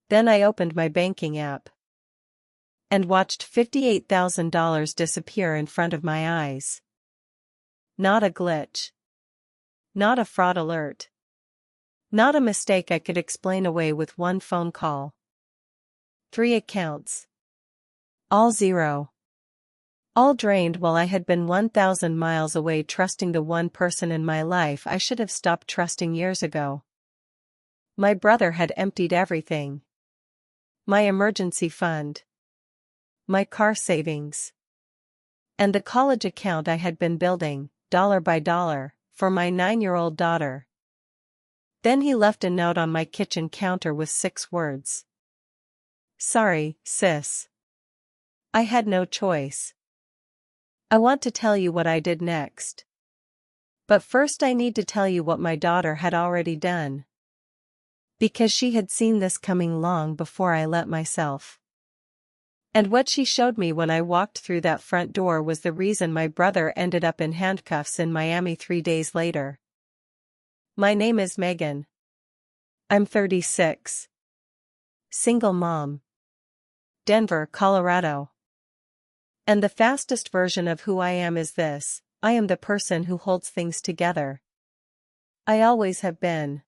Then I opened my banking app and watched $58,000 disappear in front of my eyes. Not a glitch. Not a fraud alert. Not a mistake I could explain away with one phone call. 3 accounts. All zero. All drained while I had been 1,000 miles away trusting the one person in my life I should have stopped trusting years ago. My brother had emptied everything. My emergency fund. My car savings. And the college account I had been building, dollar by dollar, for my 9-year-old daughter. Then he left a note on my kitchen counter with 6 words. Sorry, sis. I had no choice. I want to tell you what I did next. But first I need to tell you what my daughter had already done. Because she had seen this coming long before I let myself. And what she showed me when I walked through that front door was the reason my brother ended up in handcuffs in Miami 3 days later. My name is Megan. I'm 36. Single mom. Denver, Colorado. And the fastest version of who I am is this: I am the person who holds things together. I always have been.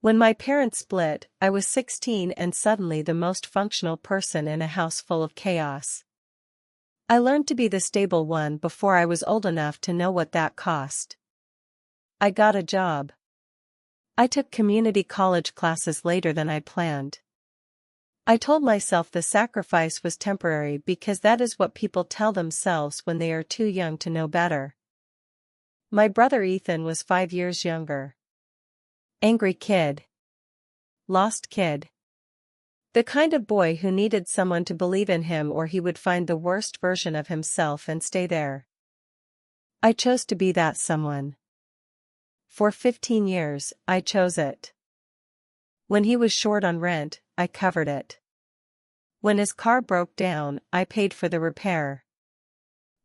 When my parents split, I was 16 and suddenly the most functional person in a house full of chaos. I learned to be the stable one before I was old enough to know what that cost. I got a job. I took community college classes later than I'd planned. I told myself the sacrifice was temporary because that is what people tell themselves when they are too young to know better. My brother Ethan was 5 years younger. Angry kid. Lost kid. The kind of boy who needed someone to believe in him or he would find the worst version of himself and stay there. I chose to be that someone. For 15 years, I chose it. When he was short on rent, I covered it. When his car broke down, I paid for the repair.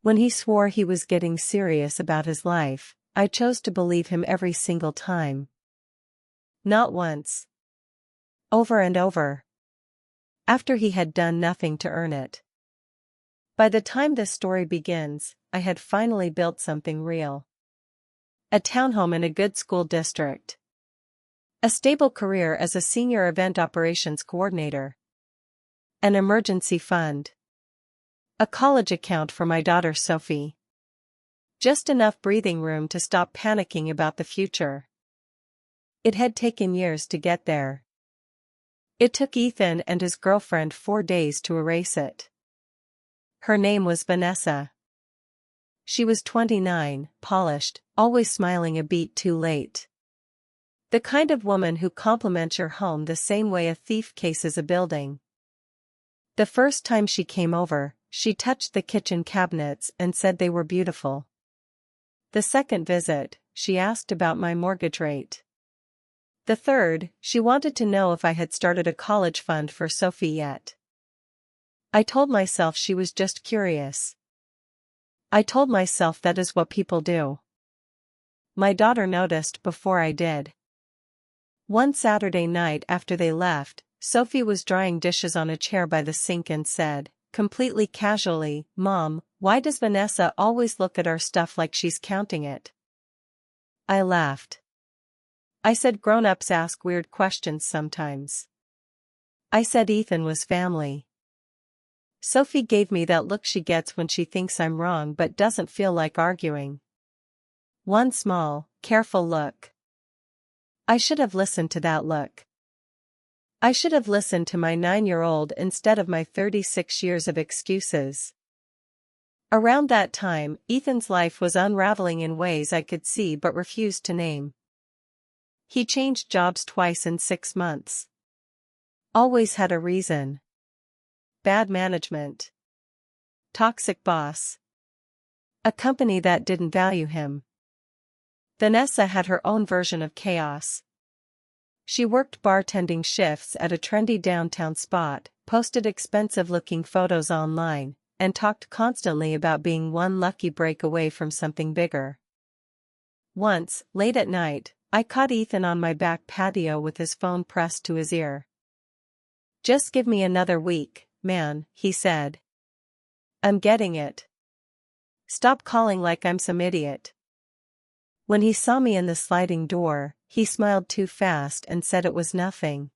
When he swore he was getting serious about his life, I chose to believe him every single time. Not once. Over and over. After he had done nothing to earn it. By the time this story begins, I had finally built something real. A townhome in a good school district. A stable career as a senior event operations coordinator. An emergency fund. A college account for my daughter Sophie. Just enough breathing room to stop panicking about the future. It had taken years to get there. It took Ethan and his girlfriend 4 days to erase it. Her name was Vanessa. She was 29, polished, always smiling a beat too late. The kind of woman who compliments your home the same way a thief cases a building. The first time she came over, she touched the kitchen cabinets and said they were beautiful. The second visit, she asked about my mortgage rate. The third, she wanted to know if I had started a college fund for Sophie yet. I told myself she was just curious. I told myself that is what people do. My daughter noticed before I did. One Saturday night after they left, Sophie was drying dishes on a chair by the sink and said, completely casually, "Mom, why does Vanessa always look at our stuff like she's counting it?" I laughed. I said grown-ups ask weird questions sometimes. I said Ethan was family. Sophie gave me that look she gets when she thinks I'm wrong but doesn't feel like arguing. One small, careful look. I should have listened to that look. I should have listened to my 9-year-old instead of my 36 years of excuses. Around that time, Ethan's life was unraveling in ways I could see but refused to name. He changed jobs twice in 6 months. Always had a reason. Bad management. Toxic boss. A company that didn't value him. Vanessa had her own version of chaos. She worked bartending shifts at a trendy downtown spot, posted expensive-looking photos online, and talked constantly about being one lucky break away from something bigger. Once, late at night, I caught Ethan on my back patio with his phone pressed to his ear. Just give me another week, man, he said. I'm getting it. Stop calling like I'm some idiot. When he saw me in the sliding door, he smiled too fast and said it was nothing.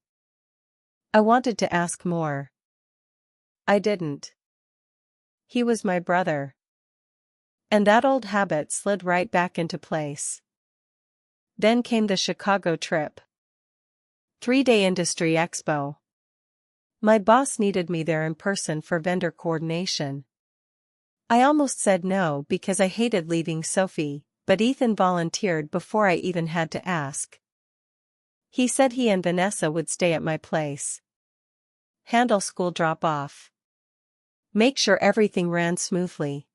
I wanted to ask more. I didn't. He was my brother. And that old habit slid right back into place. Then came the Chicago trip. 3-day industry expo. My boss needed me there in person for vendor coordination. I almost said no because I hated leaving Sophie, but Ethan volunteered before I even had to ask. He said he and Vanessa would stay at my place. Handle school drop-off. Make sure everything ran smoothly.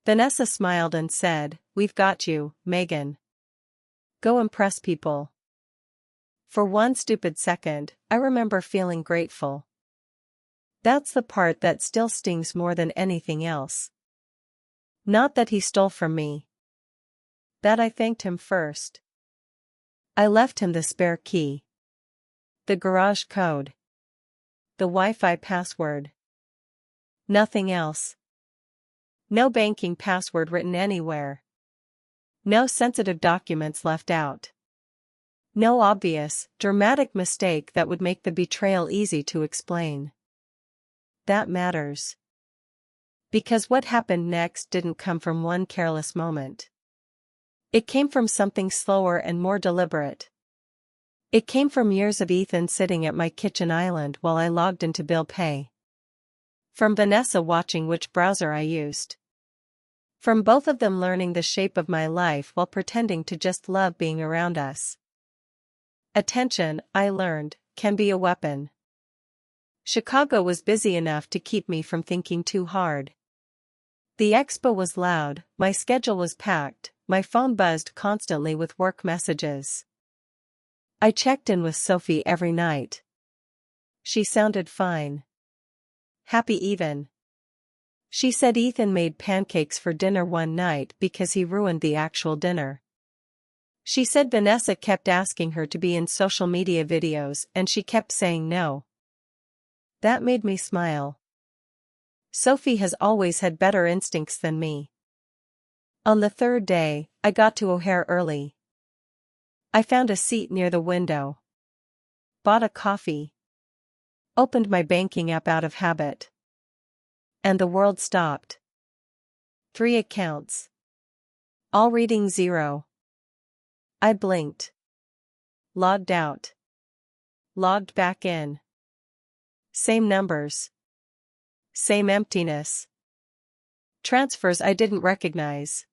Vanessa smiled and said, "We've got you, Megan. Go impress people." For one stupid second, I remember feeling grateful. That's the part that still stings more than anything else. Not that he stole from me. That I thanked him first. I left him the spare key, the garage code, the Wi-Fi password. Nothing else. No banking password written anywhere. No sensitive documents left out. No obvious, dramatic mistake that would make the betrayal easy to explain. That matters. Because what happened next didn't come from one careless moment. It came from something slower and more deliberate. It came from years of Ethan sitting at my kitchen island while I logged into bill pay. From Vanessa watching which browser I used. From both of them learning the shape of my life while pretending to just love being around us. Attention, I learned, can be a weapon. Chicago was busy enough to keep me from thinking too hard. The expo was loud, my schedule was packed, my phone buzzed constantly with work messages. I checked in with Sophie every night. She sounded fine. Happy even. She said Ethan made pancakes for dinner one night because he ruined the actual dinner. She said Vanessa kept asking her to be in social media videos and she kept saying no. That made me smile. Sophie has always had better instincts than me. On the third day, I got to O'Hare early. I found a seat near the window. Bought a coffee. Opened my banking app out of habit. And the world stopped. 3 accounts. All reading 0. I blinked. Logged out. Logged back in. Same numbers. Same emptiness. Transfers I didn't recognize.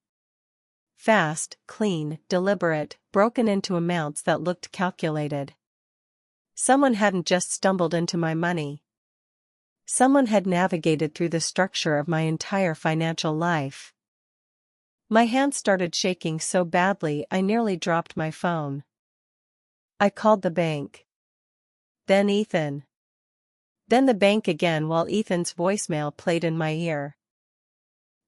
Fast, clean, deliberate, broken into amounts that looked calculated. Someone hadn't just stumbled into my money. Someone had navigated through the structure of my entire financial life. My hands started shaking so badly I nearly dropped my phone. I called the bank. Then Ethan. Then the bank again while Ethan's voicemail played in my ear.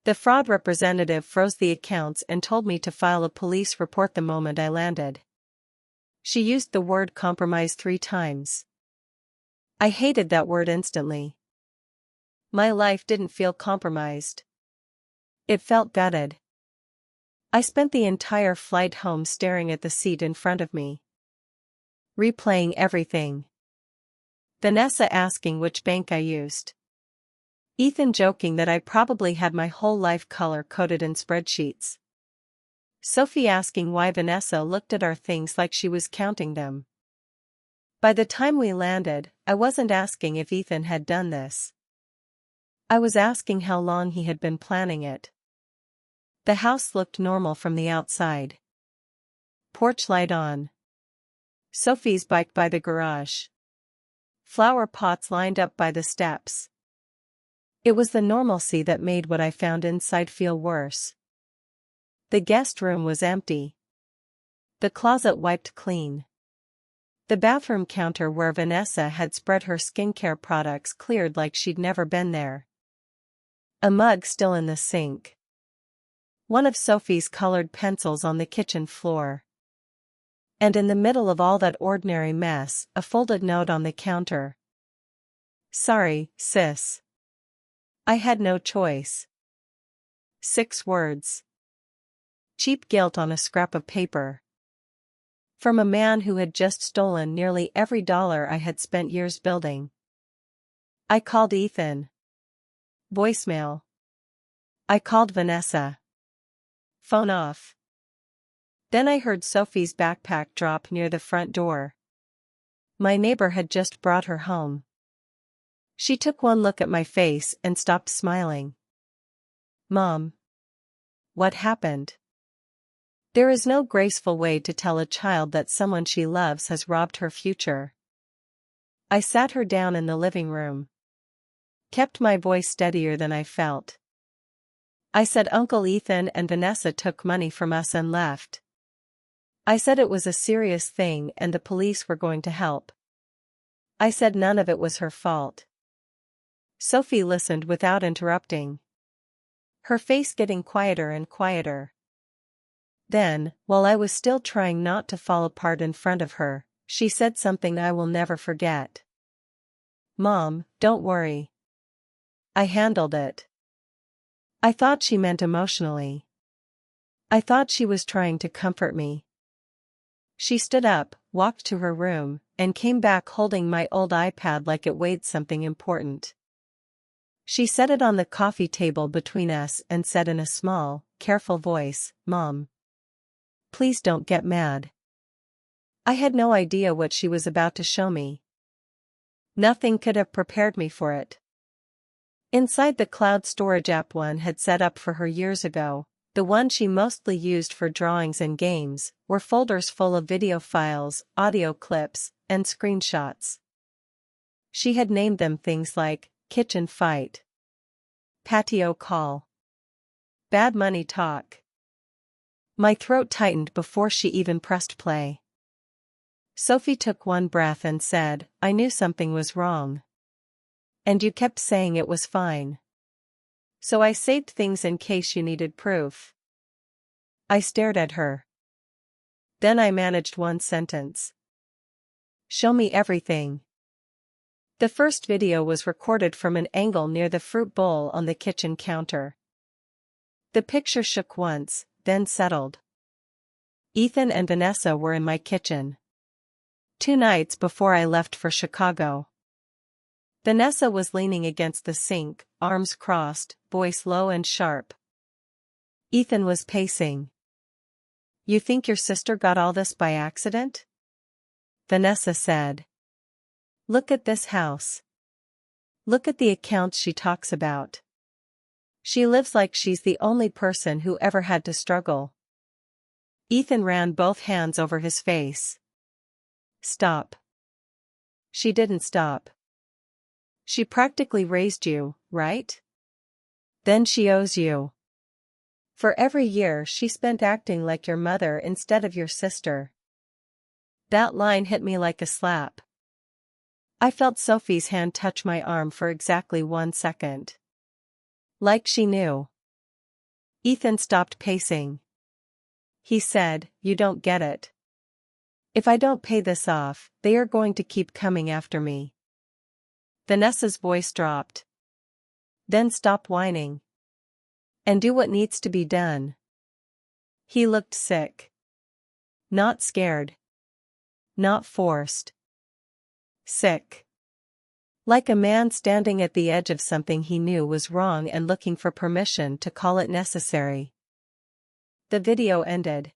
The fraud representative froze the accounts and told me to file a police report the moment I landed. She used the word compromise 3 times. I hated that word instantly. My life didn't feel compromised. It felt gutted. I spent the entire flight home staring at the seat in front of me. Replaying everything. Vanessa asking which bank I used. Ethan joking that I probably had my whole life color-coded in spreadsheets. Sophie asking why Vanessa looked at our things like she was counting them. By the time we landed, I wasn't asking if Ethan had done this. I was asking how long he had been planning it. The house looked normal from the outside. Porch light on. Sophie's bike by the garage. Flower pots lined up by the steps. It was the normalcy that made what I found inside feel worse. The guest room was empty. The closet wiped clean. The bathroom counter where Vanessa had spread her skincare products cleared like she'd never been there. A mug still in the sink. One of Sophie's colored pencils on the kitchen floor. And in the middle of all that ordinary mess, a folded note on the counter, Sorry, sis. I had no choice. 6 words. Cheap guilt on a scrap of paper. From a man who had just stolen nearly every dollar I had spent years building. I called Ethan. Voicemail. I called Vanessa. Phone off. Then I heard Sophie's backpack drop near the front door. My neighbor had just brought her home. She took one look at my face and stopped smiling. Mom. What happened? There is no graceful way to tell a child that someone she loves has robbed her future. I sat her down in the living room. Kept my voice steadier than I felt. I said Uncle Ethan and Vanessa took money from us and left. I said it was a serious thing and the police were going to help. I said none of it was her fault. Sophie listened without interrupting. Her face getting quieter and quieter. Then, while I was still trying not to fall apart in front of her, she said something I will never forget. Mom, don't worry. I handled it. I thought she meant emotionally. I thought she was trying to comfort me. She stood up, walked to her room, and came back holding my old iPad like it weighed something important. She set it on the coffee table between us and said in a small, careful voice, Mom. Please don't get mad. I had no idea what she was about to show me. Nothing could have prepared me for it. Inside the cloud storage app one had set up for her years ago, the one she mostly used for drawings and games, were folders full of video files, audio clips, and screenshots. She had named them things like, kitchen fight, patio call, bad money talk. My throat tightened before she even pressed play. Sophie took one breath and said, I knew something was wrong. And you kept saying it was fine. So I saved things in case you needed proof. I stared at her. Then I managed one sentence. Show me everything. The first video was recorded from an angle near the fruit bowl on the kitchen counter. The picture shook once, then settled. Ethan and Vanessa were in my kitchen. 2 nights before I left for Chicago. Vanessa was leaning against the sink, arms crossed, voice low and sharp. Ethan was pacing. You think your sister got all this by accident? Vanessa said. Look at this house. Look at the accounts she talks about. She lives like she's the only person who ever had to struggle. Ethan ran both hands over his face. Stop. She didn't stop. She practically raised you, right? Then she owes you. For every year she spent acting like your mother instead of your sister. That line hit me like a slap. I felt Sophie's hand touch my arm for exactly 1 second. Like she knew. Ethan stopped pacing. He said, You don't get it. If I don't pay this off, they are going to keep coming after me. Vanessa's voice dropped. Then stop whining. And do what needs to be done. He looked sick. Not scared. Not forced. Sick. Like a man standing at the edge of something he knew was wrong and looking for permission to call it necessary. The video ended.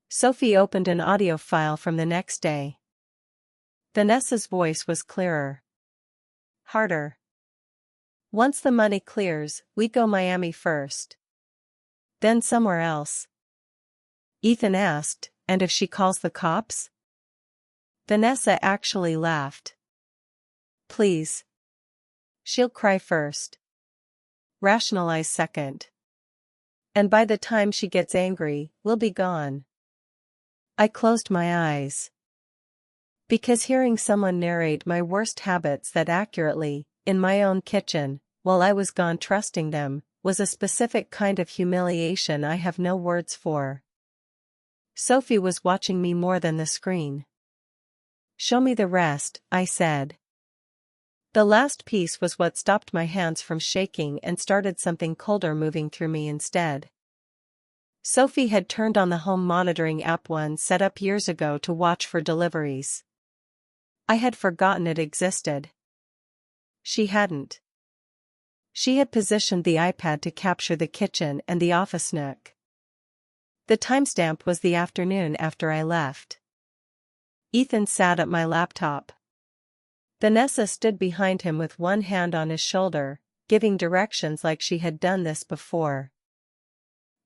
Sophie opened an audio file from the next day. Vanessa's voice was clearer. Harder. Once the money clears, we go Miami first. Then somewhere else. Ethan asked, and if she calls the cops? Vanessa actually laughed. Please. She'll cry first. Rationalize second. And by the time she gets angry, we'll be gone. I closed my eyes. Because hearing someone narrate my worst habits that accurately, in my own kitchen, while I was gone trusting them, was a specific kind of humiliation I have no words for. Sophie was watching me more than the screen. Show me the rest, I said. The last piece was what stopped my hands from shaking and started something colder moving through me instead. Sophie had turned on the home monitoring app one set up years ago to watch for deliveries. I had forgotten it existed. She hadn't. She had positioned the iPad to capture the kitchen and the office nook. The timestamp was the afternoon after I left. Ethan sat at my laptop. Vanessa stood behind him with one hand on his shoulder, giving directions like she had done this before.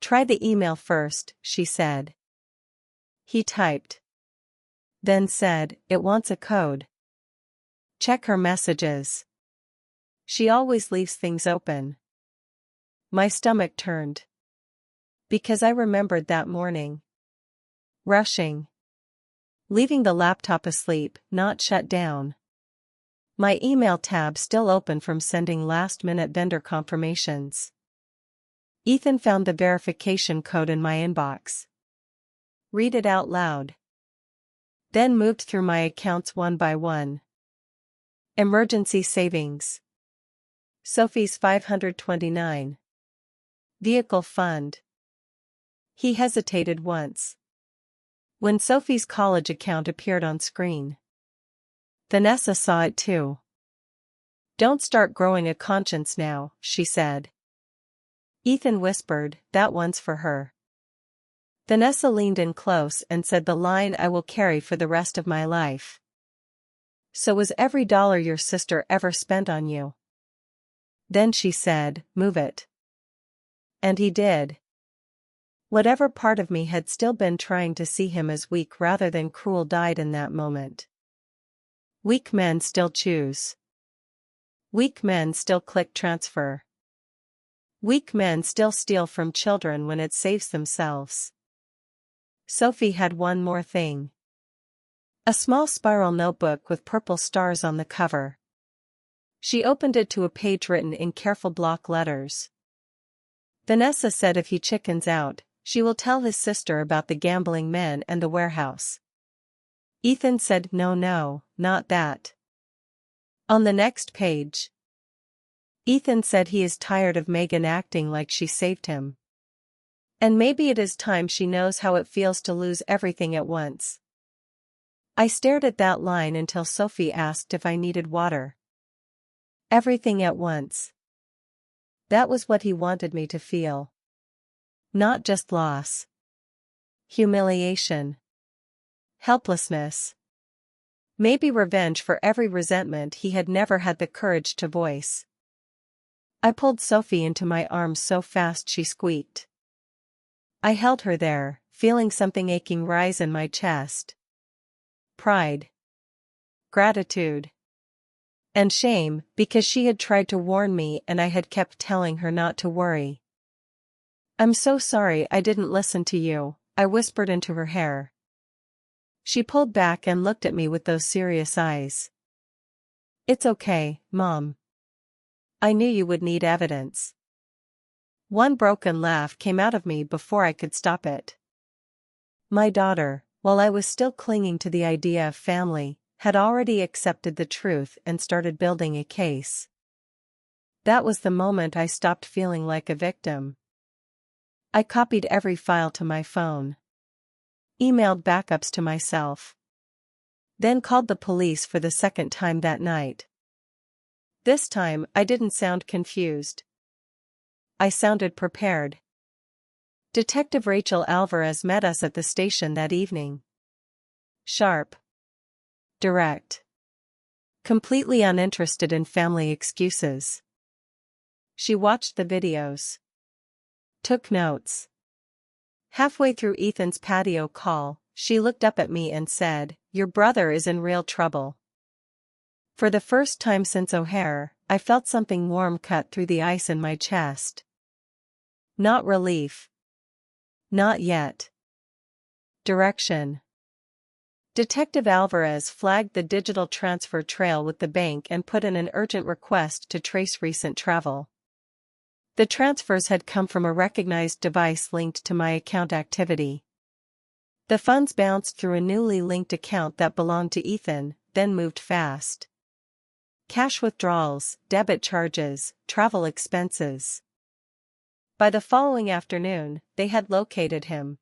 "Try the email first," she said. He typed. Then said, "It wants a code." "Check her messages. She always leaves things open." My stomach turned. Because I remembered that morning. Rushing. Leaving the laptop asleep, not shut down. My email tab still open from sending last-minute vendor confirmations. Ethan found the verification code in my inbox. Read it out loud. Then moved through my accounts one by one. Emergency savings. Sophie's 529. Vehicle fund. He hesitated once. When Sophie's college account appeared on screen. Vanessa saw it too. "Don't start growing a conscience now," she said. Ethan whispered, "That one's for her." Vanessa leaned in close and said the line I will carry for the rest of my life. "So was every dollar your sister ever spent on you?" Then she said, "Move it." And he did. Whatever part of me had still been trying to see him as weak rather than cruel died in that moment. Weak men still choose. Weak men still click transfer. Weak men still steal from children when it saves themselves. Sophie had one more thing. A small spiral notebook with purple stars on the cover. She opened it to a page written in careful block letters. Vanessa said if he chickens out, she will tell his sister about the gambling men and the warehouse. Ethan said no, not that. On the next page. Ethan said he is tired of Megan acting like she saved him. And maybe it is time she knows how it feels to lose everything at once. I stared at that line until Sophie asked if I needed water. Everything at once. That was what he wanted me to feel. Not just loss. Humiliation. Helplessness. Maybe revenge for every resentment he had never had the courage to voice. I pulled Sophie into my arms so fast she squeaked. I held her there, feeling something aching rise in my chest. Pride. Gratitude. And shame, because she had tried to warn me and I had kept telling her not to worry. "I'm so sorry I didn't listen to you," I whispered into her hair. She pulled back and looked at me with those serious eyes. "It's okay, Mom. I knew you would need evidence." One broken laugh came out of me before I could stop it. My daughter, while I was still clinging to the idea of family, had already accepted the truth and started building a case. That was the moment I stopped feeling like a victim. I copied every file to my phone. Emailed backups to myself. Then called the police for the second time that night. This time, I didn't sound confused. I sounded prepared. Detective Rachel Alvarez met us at the station that evening. Sharp. Direct. Completely uninterested in family excuses. She watched the videos. Took notes. Halfway through Ethan's patio call, she looked up at me and said, "Your brother is in real trouble." For the first time since O'Hare, I felt something warm cut through the ice in my chest. Not relief. Not yet. Direction. Detective Alvarez flagged the digital transfer trail with the bank and put in an urgent request to trace recent travel. The transfers had come from a recognized device linked to my account activity. The funds bounced through a newly linked account that belonged to Ethan, then moved fast. cash withdrawals, debit charges, travel expenses. By the following afternoon, they had located him.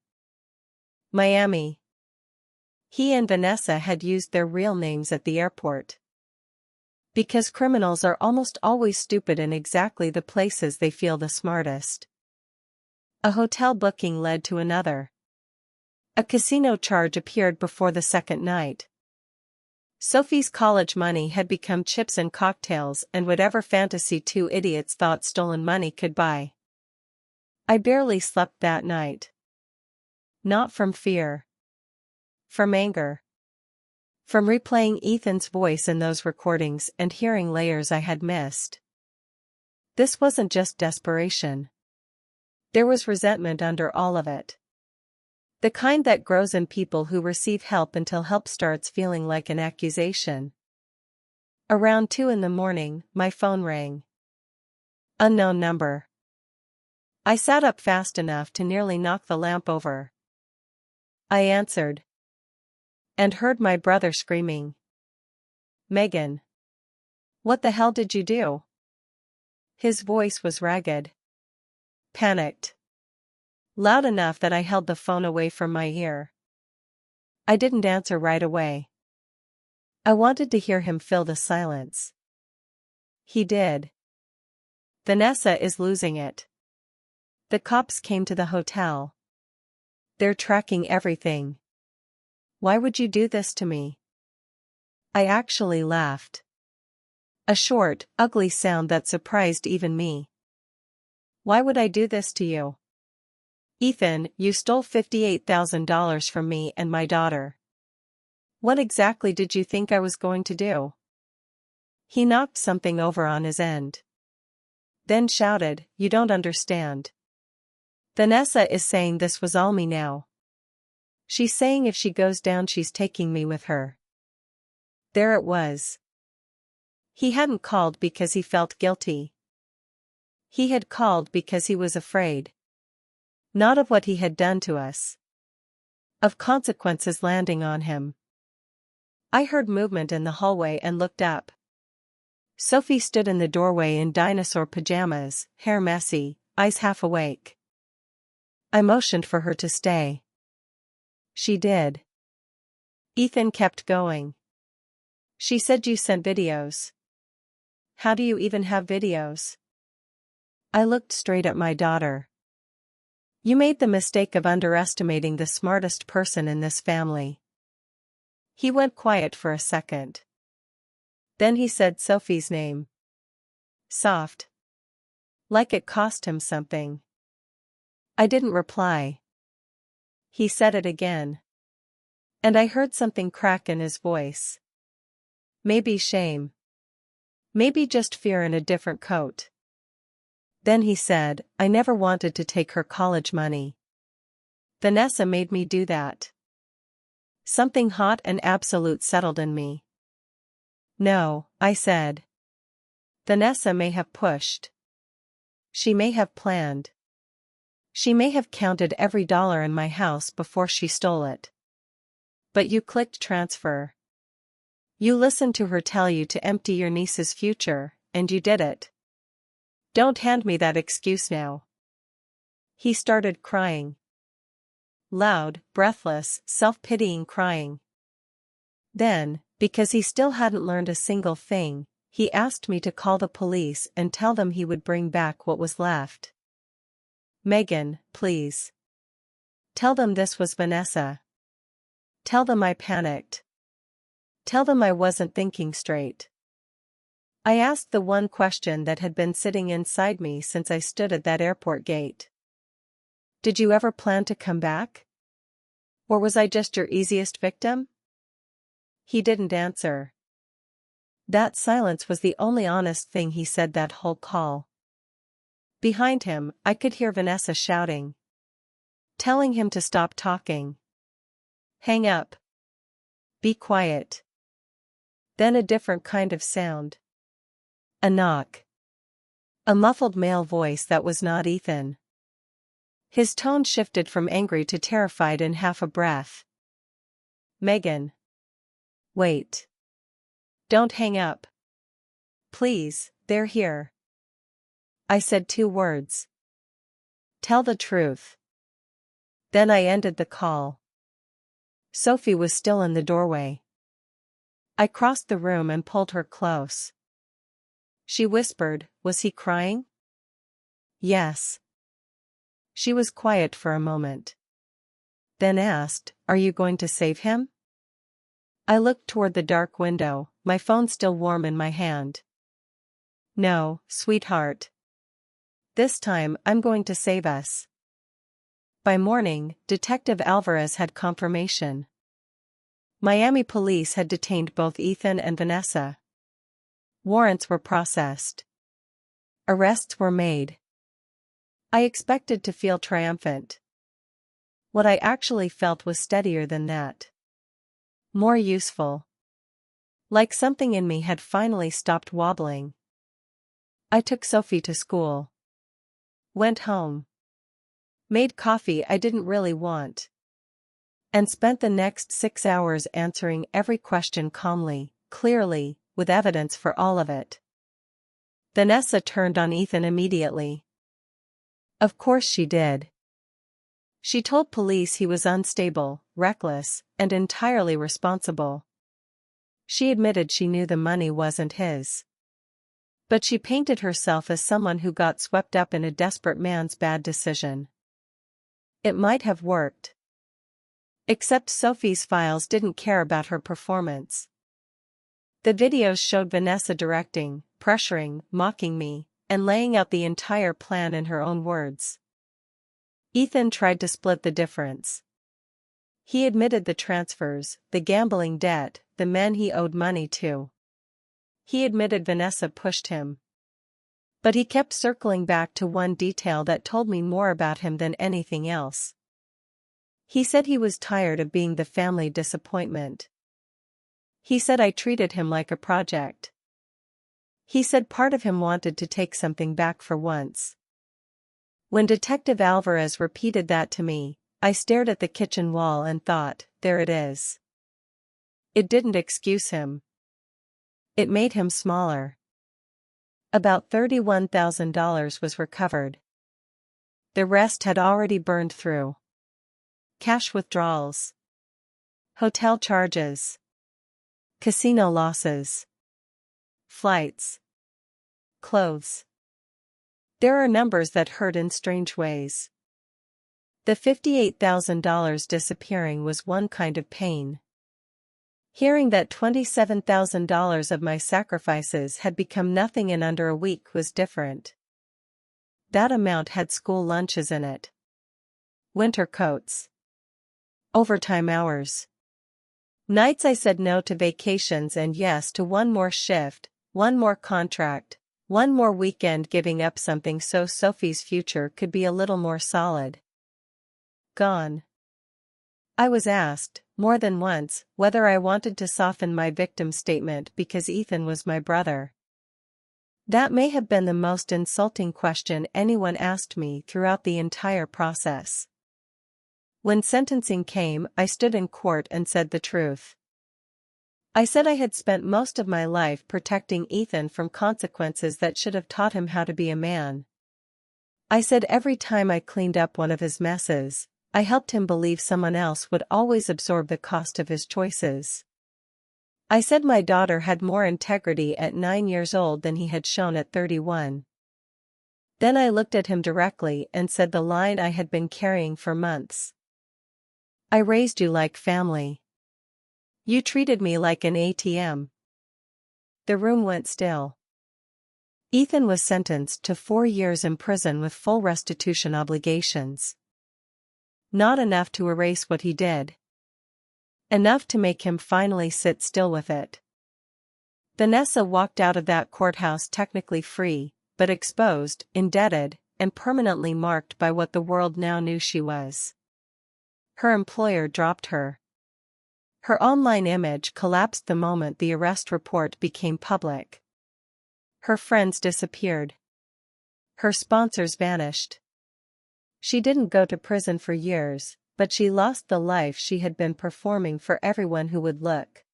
Miami. He and Vanessa had used their real names at the airport. Because criminals are almost always stupid in exactly the places they feel the smartest. A hotel booking led to another. A casino charge appeared before the second night. Sophie's college money had become chips and cocktails and whatever fantasy two idiots thought stolen money could buy. I barely slept that night. Not from fear. From anger. From replaying Ethan's voice in those recordings and hearing layers I had missed. This wasn't just desperation. There was resentment under all of it. The kind that grows in people who receive help until help starts feeling like an accusation. Around 2 a.m, my phone rang. Unknown number. I sat up fast enough to nearly knock the lamp over. I answered. And heard my brother screaming. Megan. What the hell did you do? His voice was ragged. Panicked. Loud enough that I held the phone away from my ear. I didn't answer right away. I wanted to hear him fill the silence. He did. Vanessa is losing it. The cops came to the hotel. They're tracking everything. Why would you do this to me? I actually laughed. A short, ugly sound that surprised even me. Why would I do this to you? Ethan, you stole $58,000 from me and my daughter. What exactly did you think I was going to do? He knocked something over on his end. Then shouted, You don't understand. Vanessa is saying this was all me now. She's saying if she goes down she's taking me with her. There it was. He hadn't called because he felt guilty. He had called because he was afraid. Not of what he had done to us. Of consequences landing on him. I heard movement in the hallway and looked up. Sophie stood in the doorway in dinosaur pajamas, hair messy, eyes half awake. I motioned for her to stay. She did. Ethan kept going. She said you sent videos. How do you even have videos? I looked straight at my daughter. You made the mistake of underestimating the smartest person in this family. He went quiet for a second. Then he said Sophie's name. Soft. Like it cost him something. I didn't reply. He said it again. And I heard something crack in his voice. Maybe shame. Maybe just fear in a different coat. Then he said, I never wanted to take her college money. Vanessa made me do that. Something hot and absolute settled in me. No, I said. Vanessa may have pushed. She may have planned. She may have counted every dollar in my house before she stole it. But you clicked transfer. You listened to her tell you to empty your niece's future, and you did it. Don't hand me that excuse now. He started crying. Loud, breathless, self-pitying crying. Then, because he still hadn't learned a single thing, he asked me to call the police and tell them he would bring back what was left. Megan, please. Tell them this was Vanessa. Tell them I panicked. Tell them I wasn't thinking straight. I asked the one question that had been sitting inside me since I stood at that airport gate. Did you ever plan to come back? Or was I just your easiest victim? He didn't answer. That silence was the only honest thing he said that whole call. Behind him, I could hear Vanessa shouting. Telling him to stop talking. Hang up. Be quiet. Then a different kind of sound. A knock. A muffled male voice that was not Ethan. His tone shifted from angry to terrified in half a breath. Megan. Wait. Don't hang up. Please, they're here. I said 2 words. Tell the truth. Then I ended the call. Sophie was still in the doorway. I crossed the room and pulled her close. She whispered, "Was he crying?" "Yes." She was quiet for a moment. Then asked, "Are you going to save him?" I looked toward the dark window, my phone still warm in my hand. "No, sweetheart. This time I'm going to save us." By morning, Detective Alvarez had confirmation. Miami police had detained both Ethan and Vanessa. Warrants were processed. Arrests were made. I expected to feel triumphant. What I actually felt was steadier than that. More useful. Like something in me had finally stopped wobbling. I took Sophie to school. Went home. Made coffee I didn't really want. And spent the next 6 hours answering every question calmly, clearly, with evidence for all of it. Vanessa turned on Ethan immediately. Of course she did. She told police he was unstable, reckless, and entirely responsible. She admitted she knew the money wasn't his. But she painted herself as someone who got swept up in a desperate man's bad decision. It might have worked. Except Sophie's files didn't care about her performance. The videos showed Vanessa directing, pressuring, mocking me, and laying out the entire plan in her own words. Ethan tried to split the difference. He admitted the transfers, the gambling debt, the men he owed money to. He admitted Vanessa pushed him. But he kept circling back to one detail that told me more about him than anything else. He said he was tired of being the family disappointment. He said I treated him like a project. He said part of him wanted to take something back for once. When Detective Alvarez repeated that to me, I stared at the kitchen wall and thought, there it is. It didn't excuse him. It made him smaller. About $31,000 was recovered. The rest had already burned through. Cash withdrawals. Hotel charges. Casino losses. Flights. Clothes. There are numbers that hurt in strange ways. The $58,000 disappearing was one kind of pain. Hearing that $27,000 of my sacrifices had become nothing in under a week was different. That amount had school lunches in it. Winter coats. Overtime hours. Nights I said no to vacations and yes to one more shift, one more contract, one more weekend, giving up something so Sophie's future could be a little more solid. Gone. I was asked, more than once, whether I wanted to soften my victim statement because Ethan was my brother. That may have been the most insulting question anyone asked me throughout the entire process. When sentencing came, I stood in court and said the truth. I said I had spent most of my life protecting Ethan from consequences that should have taught him how to be a man. I said every time I cleaned up one of his messes, I helped him believe someone else would always absorb the cost of his choices. I said my daughter had more integrity at 9 years old than he had shown at 31. Then I looked at him directly and said the line I had been carrying for months. I raised you like family. You treated me like an ATM. The room went still. Ethan was sentenced to 4 years in prison with full restitution obligations. Not enough to erase what he did. Enough to make him finally sit still with it. Vanessa walked out of that courthouse technically free, but exposed, indebted, and permanently marked by what the world now knew she was. Her employer dropped her. Her online image collapsed the moment the arrest report became public. Her friends disappeared. Her sponsors vanished. She didn't go to prison for years, but she lost the life she had been performing for everyone who would look.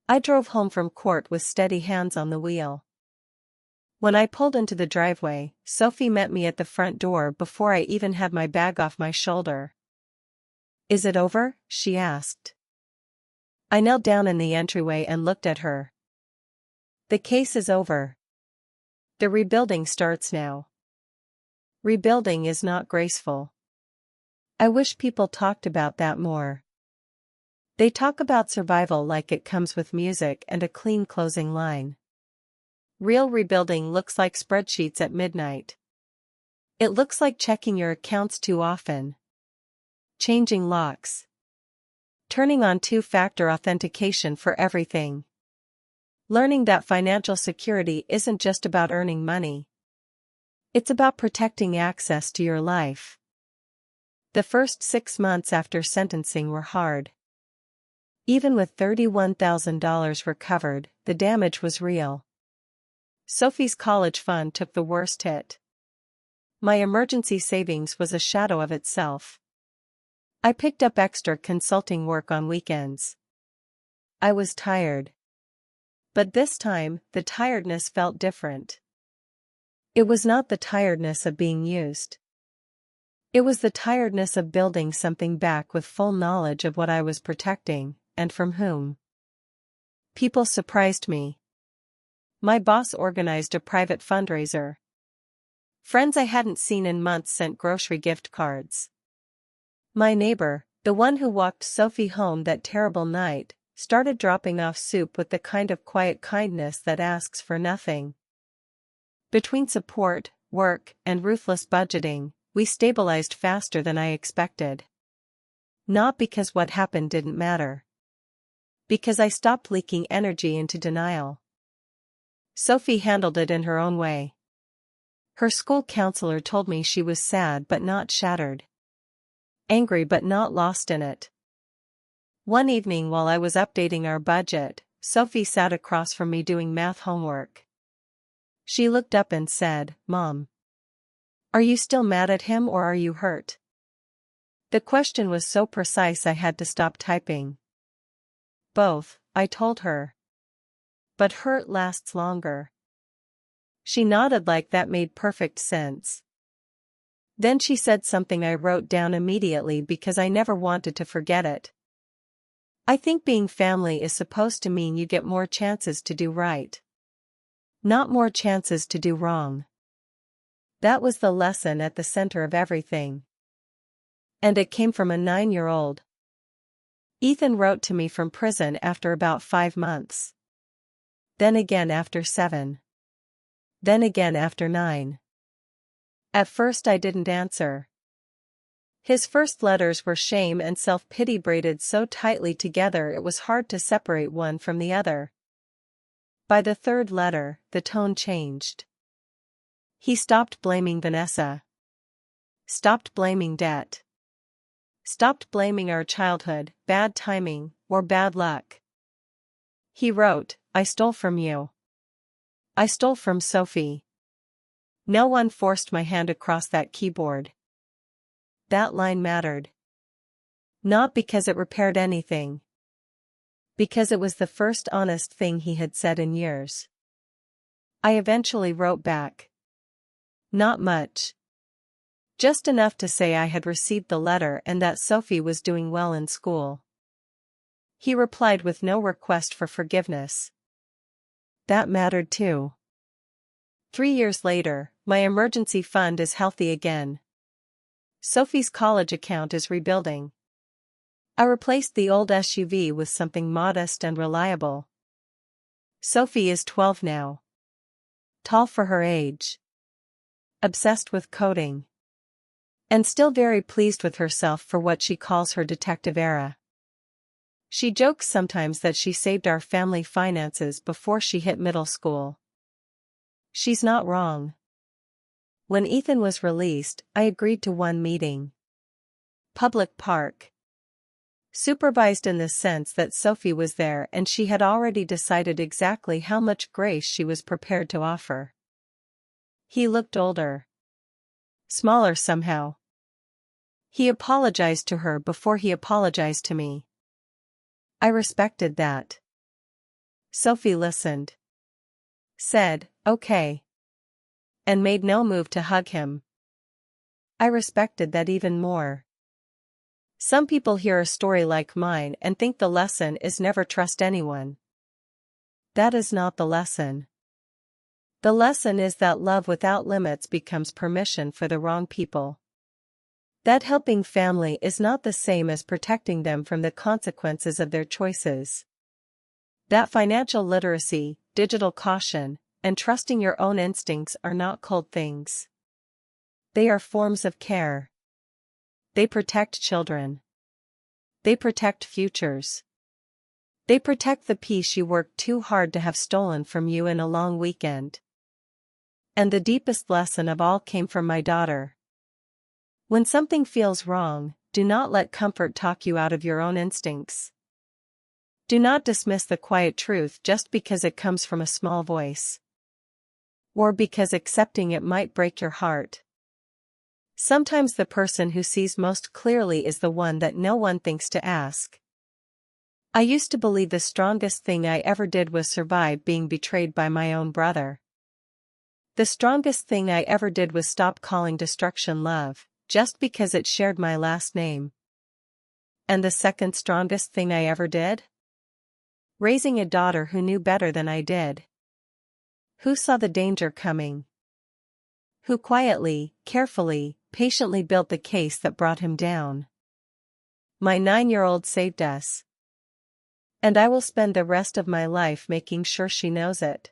I drove home from court with steady hands on the wheel. When I pulled into the driveway, Sophie met me at the front door before I even had my bag off my shoulder. "Is it over?" she asked. I knelt down in the entryway and looked at her. "The case is over. The rebuilding starts now." Rebuilding is not graceful. I wish people talked about that more. They talk about survival like it comes with music and a clean closing line. Real rebuilding looks like spreadsheets at midnight. It looks like checking your accounts too often. Changing locks. Turning on two-factor authentication for everything. Learning that financial security isn't just about earning money. It's about protecting access to your life. The first 6 months after sentencing were hard. Even with $31,000 recovered, the damage was real. Sophie's college fund took the worst hit. My emergency savings was a shadow of itself. I picked up extra consulting work on weekends. I was tired. But this time, the tiredness felt different. It was not the tiredness of being used. It was the tiredness of building something back with full knowledge of what I was protecting, and from whom. People surprised me. My boss organized a private fundraiser. Friends I hadn't seen in months sent grocery gift cards. My neighbor, the one who walked Sophie home that terrible night, started dropping off soup with the kind of quiet kindness that asks for nothing. Between support, work, and ruthless budgeting, we stabilized faster than I expected. Not because what happened didn't matter. Because I stopped leaking energy into denial. Sophie handled it in her own way. Her school counselor told me she was sad but not shattered. Angry but not lost in it. One evening while I was updating our budget, Sophie sat across from me doing math homework. She looked up and said, "Mom, are you still mad at him or are you hurt?" The question was so precise I had to stop typing. "Both," I told her. "But hurt lasts longer." She nodded like that made perfect sense. Then she said something I wrote down immediately because I never wanted to forget it. "I think being family is supposed to mean you get more chances to do right. Not more chances to do wrong." That was the lesson at the center of everything. And it came from a 9-year-old. Ethan wrote to me from prison after about 5 months. Then again after 7. Then again after 9. At first I didn't answer. His first letters were shame and self-pity braided so tightly together it was hard to separate one from the other. By the third letter, the tone changed. He stopped blaming Vanessa. Stopped blaming debt. Stopped blaming our childhood, bad timing, or bad luck. He wrote, "I stole from you. I stole from Sophie. No one forced my hand across that keyboard." That line mattered. Not because it repaired anything. Because it was the first honest thing he had said in years. I eventually wrote back. Not much. Just enough to say I had received the letter and that Sophie was doing well in school. He replied with no request for forgiveness. That mattered too. 3 years later, my emergency fund is healthy again. Sophie's college account is rebuilding. I replaced the old SUV with something modest and reliable. Sophie is 12 now. Tall for her age. Obsessed with coding. And still very pleased with herself for what she calls her detective era. She jokes sometimes that she saved our family finances before she hit middle school. She's not wrong. When Ethan was released, I agreed to one meeting. Public park. Supervised in the sense that Sophie was there and she had already decided exactly how much grace she was prepared to offer. He looked older. Smaller somehow. He apologized to her before he apologized to me. I respected that. Sophie listened. Said, "Okay. and made no move to hug him. I respected that even more. Some people hear a story like mine and think the lesson is never trust anyone. That is not the lesson. The lesson is that love without limits becomes permission for the wrong people. That helping family is not the same as protecting them from the consequences of their choices. That financial literacy, digital caution, and trusting your own instincts are not cold things. They are forms of care. They protect children. They protect futures. They protect the peace you worked too hard to have stolen from you in a long weekend. And the deepest lesson of all came from my daughter. When something feels wrong, do not let comfort talk you out of your own instincts. Do not dismiss the quiet truth just because it comes from a small voice. Or because accepting it might break your heart. Sometimes the person who sees most clearly is the one that no one thinks to ask. I used to believe the strongest thing I ever did was survive being betrayed by my own brother. The strongest thing I ever did was stop calling destruction love, just because it shared my last name. And the second strongest thing I ever did? Raising a daughter who knew better than I did. Who saw the danger coming. Who quietly, carefully, patiently built the case that brought him down. My 9-year-old saved us. And I will spend the rest of my life making sure she knows it.